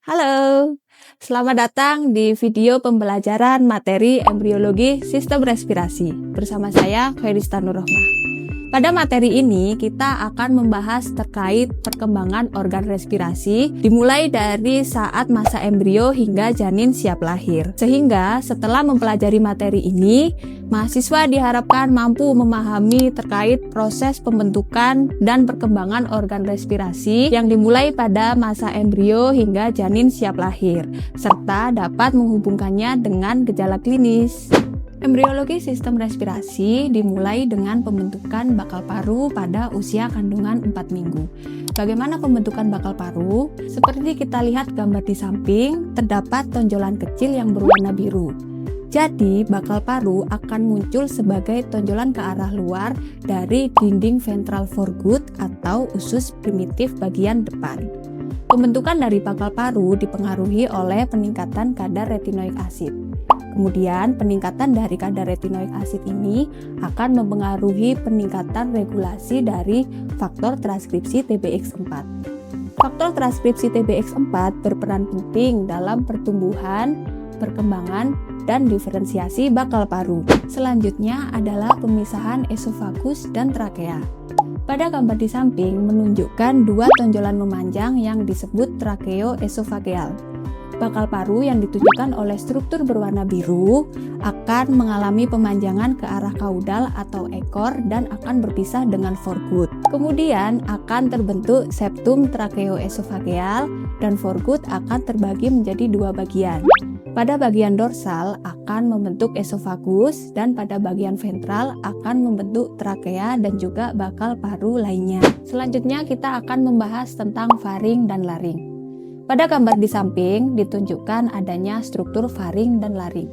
Halo, selamat datang di video pembelajaran materi embriologi sistem respirasi bersama saya Ferista Nurrohmah. Pada materi ini kita akan membahas terkait perkembangan organ respirasi dimulai dari saat masa embrio hingga janin siap lahir. Sehingga setelah mempelajari materi ini, mahasiswa diharapkan mampu memahami terkait proses pembentukan dan perkembangan organ respirasi yang dimulai pada masa embrio hingga janin siap lahir, serta dapat menghubungkannya dengan gejala klinis. Embriologi sistem respirasi dimulai dengan pembentukan bakal paru pada usia kandungan 4 minggu. Bagaimana pembentukan bakal paru? Seperti kita lihat gambar di samping, terdapat tonjolan kecil yang berwarna biru. Jadi, bakal paru akan muncul sebagai tonjolan ke arah luar dari dinding ventral foregut atau usus primitif bagian depan. Pembentukan dari bakal paru dipengaruhi oleh peningkatan kadar retinoik asid. Kemudian, peningkatan dari kadar retinoik asid ini akan mempengaruhi peningkatan regulasi dari faktor transkripsi TBX4. Faktor transkripsi TBX4 berperan penting dalam pertumbuhan, perkembangan, dan diferensiasi bakal paru. Selanjutnya adalah pemisahan esofagus dan trakea. Pada gambar di samping menunjukkan dua tonjolan memanjang yang disebut trakeoesofageal. Bakal paru yang ditunjukkan oleh struktur berwarna biru akan mengalami pemanjangan ke arah kaudal atau ekor dan akan berpisah dengan foregut. Kemudian akan terbentuk septum trakeoesofageal dan foregut akan terbagi menjadi dua bagian. Pada bagian dorsal akan membentuk esofagus dan pada bagian ventral akan membentuk trakea dan juga bakal paru lainnya. Selanjutnya kita akan membahas tentang faring dan laring. Pada gambar di samping ditunjukkan adanya struktur faring dan laring.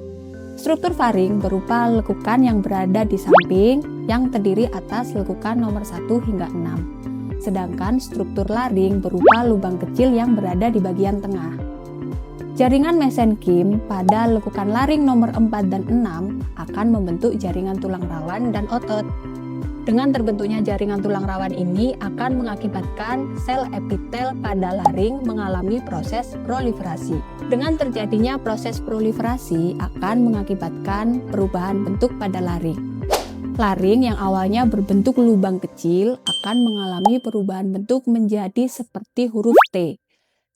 Struktur faring berupa lekukan yang berada di samping yang terdiri atas lekukan nomor 1 hingga 6. Sedangkan struktur laring berupa lubang kecil yang berada di bagian tengah. Jaringan mesenkim pada lekukan laring nomor 4 dan 6 akan membentuk jaringan tulang rawan dan otot. Dengan terbentuknya jaringan tulang rawan ini akan mengakibatkan sel epitel pada laring mengalami proses proliferasi. Dengan terjadinya proses proliferasi akan mengakibatkan perubahan bentuk pada laring. Laring yang awalnya berbentuk lubang kecil akan mengalami perubahan bentuk menjadi seperti huruf T,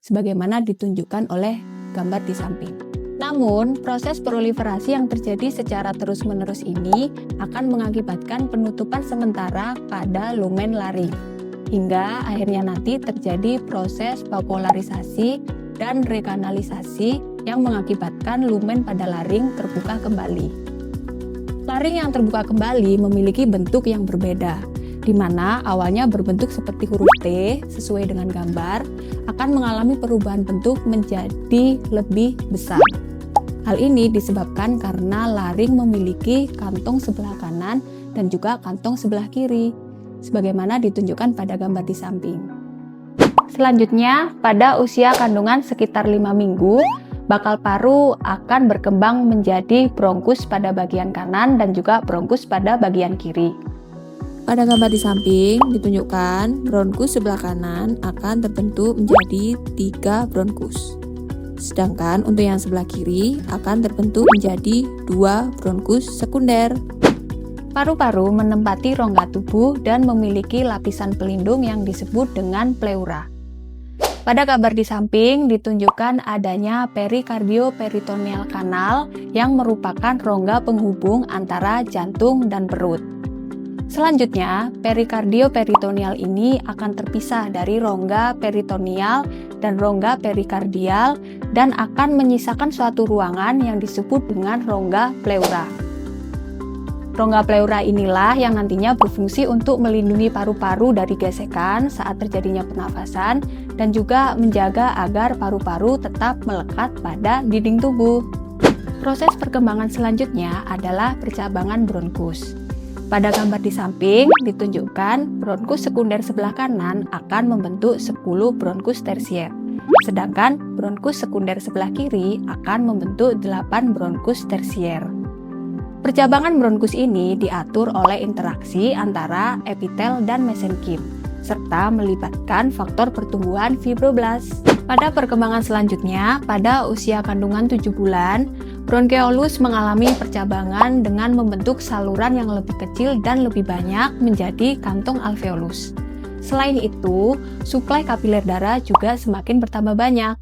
sebagaimana ditunjukkan oleh gambar di samping. Namun, proses proliferasi yang terjadi secara terus-menerus ini akan mengakibatkan penutupan sementara pada lumen laring, hingga akhirnya nanti terjadi proses vakuolarisasi dan rekanalisasi yang mengakibatkan lumen pada laring terbuka kembali. Laring yang terbuka kembali memiliki bentuk yang berbeda, di mana awalnya berbentuk seperti huruf T sesuai dengan gambar, akan mengalami perubahan bentuk menjadi lebih besar. Hal ini disebabkan karena laring memiliki kantong sebelah kanan dan juga kantong sebelah kiri, sebagaimana ditunjukkan pada gambar di samping. Selanjutnya, pada usia kandungan sekitar 5 minggu, bakal paru akan berkembang menjadi bronkus pada bagian kanan dan juga bronkus pada bagian kiri. Pada gambar di samping ditunjukkan bronkus sebelah kanan akan terbentuk menjadi 3 bronkus. Sedangkan untuk yang sebelah kiri akan terbentuk menjadi 2 bronkus sekunder. Paru-paru menempati rongga tubuh dan memiliki lapisan pelindung yang disebut dengan pleura. Pada gambar di samping ditunjukkan adanya perikardio-peritoneal kanal yang merupakan rongga penghubung antara jantung dan perut. Selanjutnya, perikardio-peritoneal ini akan terpisah dari rongga peritoneal dan rongga perikardial dan akan menyisakan suatu ruangan yang disebut dengan rongga pleura. Rongga pleura inilah yang nantinya berfungsi untuk melindungi paru-paru dari gesekan saat terjadinya pernafasan dan juga menjaga agar paru-paru tetap melekat pada dinding tubuh. Proses perkembangan selanjutnya adalah percabangan bronkus. Pada gambar di samping ditunjukkan bronkus sekunder sebelah kanan akan membentuk 10 bronkus tersier, sedangkan bronkus sekunder sebelah kiri akan membentuk 8 bronkus tersier. Percabangan bronkus ini diatur oleh interaksi antara epitel dan mesenkim. serta melibatkan faktor pertumbuhan fibroblast. Pada perkembangan selanjutnya, pada usia kandungan 7 bulan, bronkeolus mengalami percabangan dengan membentuk saluran yang lebih kecil dan lebih banyak menjadi kantong alveolus. Selain itu, suplai kapiler darah juga semakin bertambah banyak.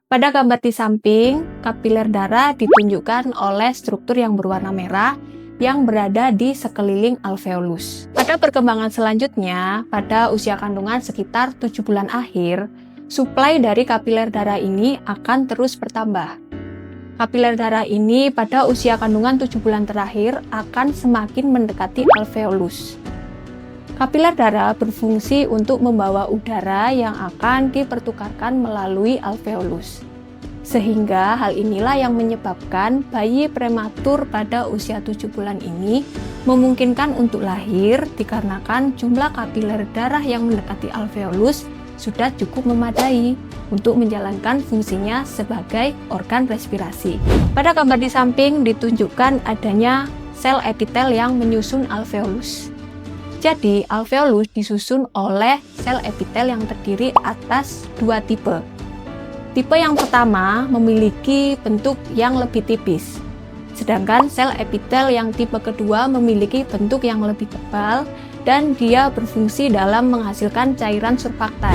Pada gambar di samping, kapiler darah ditunjukkan oleh struktur yang berwarna merah yang berada di sekeliling alveolus. Pada perkembangan selanjutnya, pada usia kandungan sekitar 7 bulan akhir, suplai dari kapiler darah ini akan terus bertambah. Kapiler darah ini pada usia kandungan 7 bulan terakhir akan semakin mendekati alveolus. Kapiler darah berfungsi untuk membawa udara yang akan dipertukarkan melalui alveolus. Sehingga hal inilah yang menyebabkan bayi prematur pada usia 7 bulan ini memungkinkan untuk lahir dikarenakan jumlah kapiler darah yang mendekati alveolus sudah cukup memadai untuk menjalankan fungsinya sebagai organ respirasi. Pada gambar di samping ditunjukkan adanya sel epitel yang menyusun alveolus. Jadi, alveolus disusun oleh sel epitel yang terdiri atas 2 tipe. Tipe yang pertama memiliki bentuk yang lebih tipis, sedangkan sel epitel yang tipe kedua memiliki bentuk yang lebih tebal dan dia berfungsi dalam menghasilkan cairan surfaktan.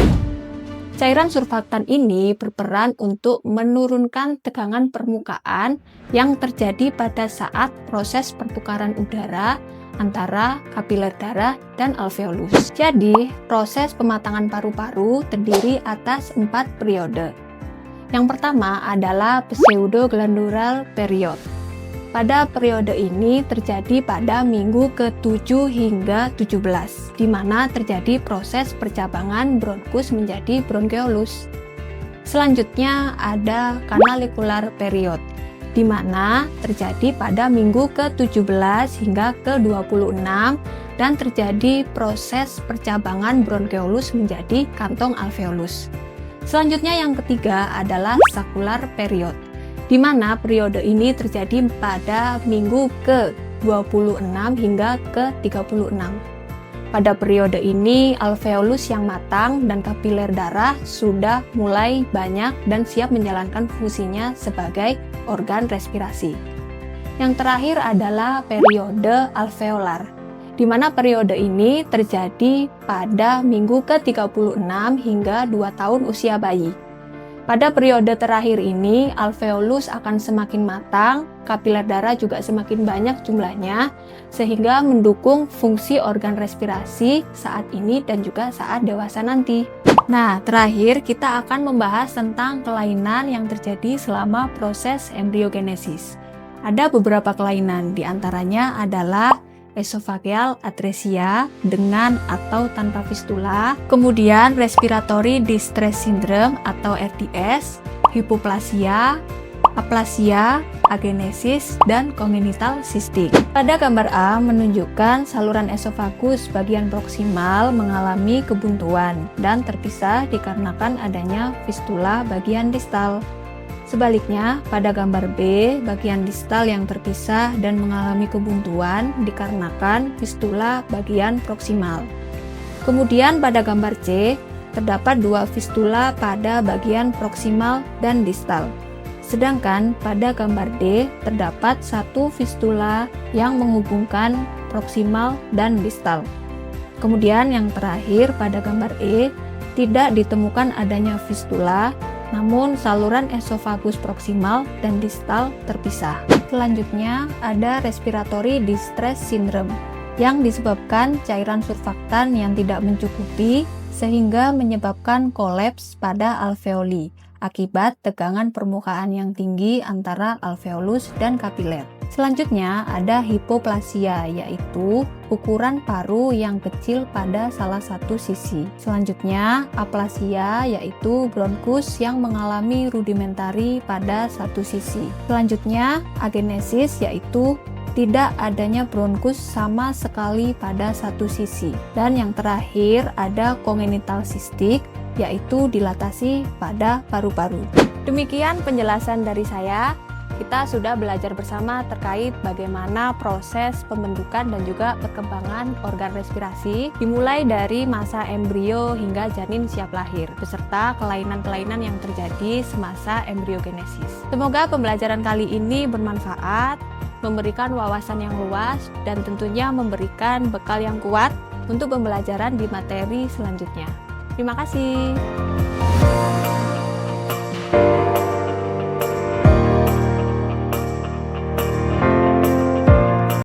Cairan surfaktan ini berperan untuk menurunkan tegangan permukaan yang terjadi pada saat proses pertukaran udara antara kapiler darah dan alveolus. Jadi, proses pematangan paru-paru terdiri atas 4 periode. Yang pertama adalah pseudoglandular period. Pada periode ini terjadi pada minggu ke-7 hingga 17, di mana terjadi proses percabangan bronkus menjadi bronkeolus. Selanjutnya ada canalicular period, di mana terjadi pada minggu ke-17 hingga ke-26 dan terjadi proses percabangan bronkeolus menjadi kantong alveolus. Selanjutnya yang ketiga adalah scapular period, di mana periode ini terjadi pada minggu ke-26 hingga ke-36. Pada periode ini, alveolus yang matang dan kapiler darah sudah mulai banyak dan siap menjalankan fungsinya sebagai organ respirasi. Yang terakhir adalah periode alveolar, di mana periode ini terjadi pada minggu ke-36 hingga 2 tahun usia bayi. Pada periode terakhir ini, alveolus akan semakin matang, kapiler darah juga semakin banyak jumlahnya, sehingga mendukung fungsi organ respirasi saat ini dan juga saat dewasa nanti. Nah, terakhir kita akan membahas tentang kelainan yang terjadi selama proses embriogenesis. Ada beberapa kelainan, diantaranya adalah esophageal atresia dengan atau tanpa fistula, kemudian respiratory distress syndrome atau RDS, hipoplasia, aplasia, agenesis, dan congenital cystic. Pada gambar A menunjukkan saluran esofagus bagian proksimal mengalami kebuntuan dan terpisah dikarenakan adanya fistula bagian distal. Sebaliknya, pada gambar B, bagian distal yang terpisah dan mengalami kebuntuan dikarenakan fistula bagian proksimal. Kemudian pada gambar C, terdapat 2 fistula pada bagian proksimal dan distal. Sedangkan pada gambar D, terdapat 1 fistula yang menghubungkan proksimal dan distal. Kemudian yang terakhir pada gambar E, tidak ditemukan adanya fistula, namun saluran esofagus proksimal dan distal terpisah. Selanjutnya ada respiratory distress syndrome yang disebabkan cairan surfaktan yang tidak mencukupi sehingga menyebabkan kolaps pada alveoli akibat tegangan permukaan yang tinggi antara alveolus dan kapiler. Selanjutnya ada hipoplasia, yaitu ukuran paru yang kecil pada salah satu sisi. Selanjutnya aplasia, yaitu bronkus yang mengalami rudimentari pada satu sisi. Selanjutnya agenesis, yaitu tidak adanya bronkus sama sekali pada satu sisi. Dan yang terakhir ada congenital cystic, yaitu dilatasi pada paru-paru. Demikian penjelasan dari saya. kita sudah belajar bersama terkait bagaimana proses pembentukan dan juga perkembangan organ respirasi dimulai dari masa embrio hingga janin siap lahir, beserta kelainan-kelainan yang terjadi semasa embriogenesis. Semoga pembelajaran kali ini bermanfaat, memberikan wawasan yang luas, dan tentunya memberikan bekal yang kuat untuk pembelajaran di materi selanjutnya. Terima kasih.